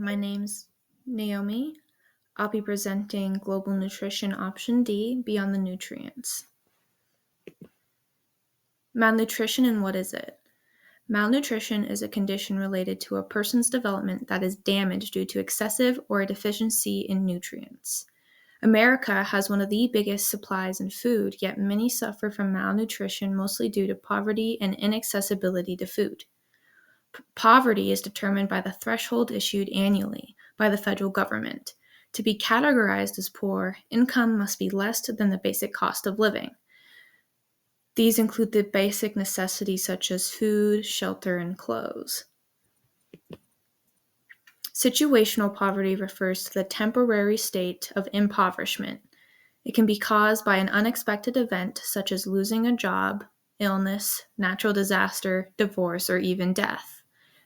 my name's Naomi. I'll be presenting Global Nutrition Option D, Beyond the Nutrients. Malnutrition, and what is it? Malnutrition is a condition related to a person's development that is damaged due to excessive or a deficiency in nutrients. America has one of the biggest supplies in food, yet many suffer from malnutrition mostly due to poverty and inaccessibility to food. Poverty is determined by the threshold issued annually by the federal government. To be categorized as poor, income must be less than the basic cost of living. These include the basic necessities such as food, shelter, and clothes. Situational poverty refers to the temporary state of impoverishment. It can be caused by an unexpected event such as losing a job, illness, natural disaster, divorce, or even death.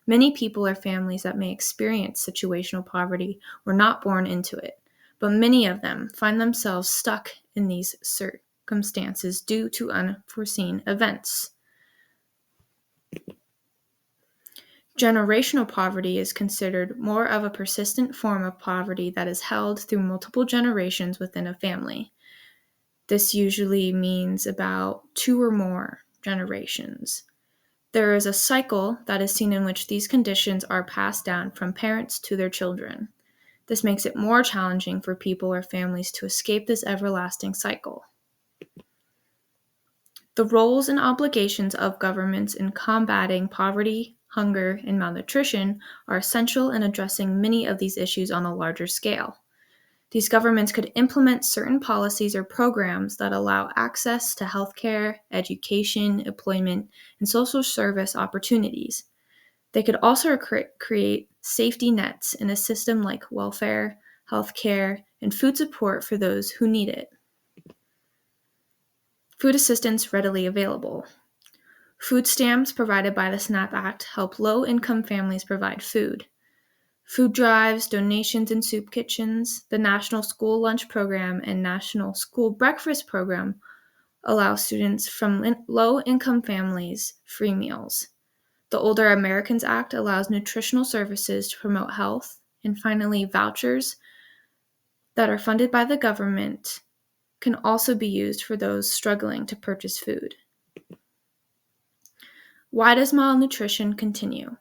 Many people or families that may experience situational poverty were not born into it, but many of them find themselves stuck in these circumstances due to unforeseen events. Generational poverty is considered more of a persistent form of poverty that is held through multiple generations within a family. This usually means about 2 or more generations. There is a cycle that is seen in which these conditions are passed down from parents to their children. This makes it more challenging for people or families to escape this everlasting cycle. The roles and obligations of governments in combating poverty, hunger, and malnutrition are essential in addressing many of these issues on a larger scale. These governments could implement certain policies or programs that allow access to healthcare, education, employment, and social service opportunities. They could also create safety nets in a system like welfare, healthcare, and food support for those who need it. Food assistance readily available. Food stamps provided by the SNAP Act help low-income families provide food. Food drives, donations in soup kitchens, the National School Lunch Program, and National School Breakfast Program allow students from low-income families free meals. The Older Americans Act allows nutritional services to promote health. And finally, vouchers that are funded by the government can also be used for those struggling to purchase food. Why does malnutrition continue?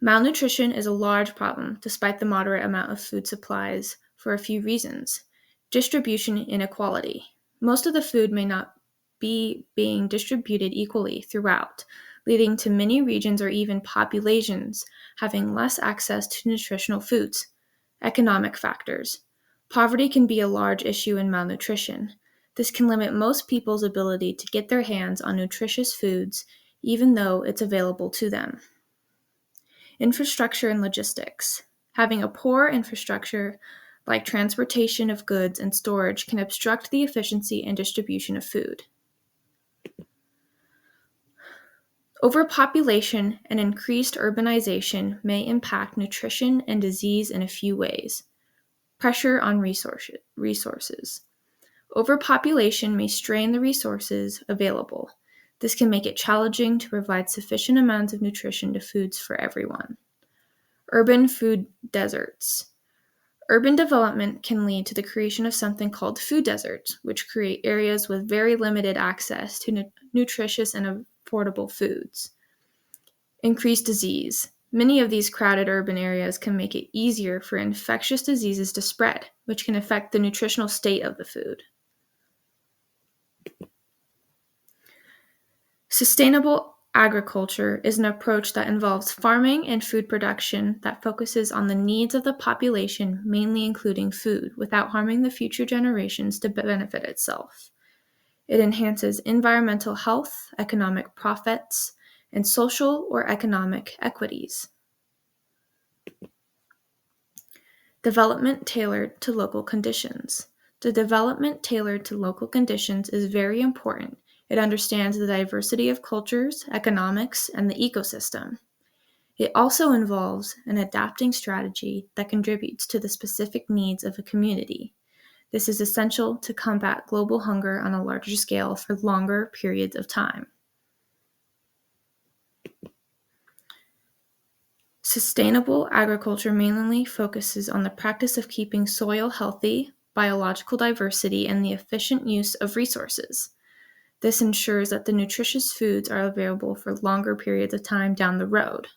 Malnutrition is a large problem despite the moderate amount of food supplies for a few reasons. Distribution inequality. Most of the food may not be being distributed equally throughout, leading to many regions or even populations having less access to nutritional foods. Economic factors. Poverty can be a large issue in malnutrition. This can limit most people's ability to get their hands on nutritious foods, even though it's available to them. Infrastructure and logistics. Having a poor infrastructure, like transportation of goods and storage, can obstruct the efficiency and distribution of food. Overpopulation and increased urbanization may impact nutrition and disease in a few ways. Pressure on resources. Overpopulation may strain the resources available. This can make it challenging to provide sufficient amounts of nutrition to foods for everyone. Urban food deserts. Urban development can lead to the creation of something called food deserts, which create areas with very limited access to nutritious and affordable foods. Increased disease. Many of these crowded urban areas can make it easier for infectious diseases to spread, which can affect the nutritional state of the food. Sustainable agriculture is an approach that involves farming and food production that focuses on the needs of the population, mainly including food, without harming the future generations to benefit itself. It enhances environmental health, economic profits, and social or economic equities. Development tailored to local conditions. The development tailored to local conditions is very important. It understands the diversity of cultures, economics, and the ecosystem. It also involves an adapting strategy that contributes to the specific needs of a community. This is essential to combat global hunger on a larger scale for longer periods of time. Sustainable agriculture mainly focuses on the practice of keeping soil healthy, biological diversity, and the efficient use of resources. This ensures that the nutritious foods are available for longer periods of time down the road.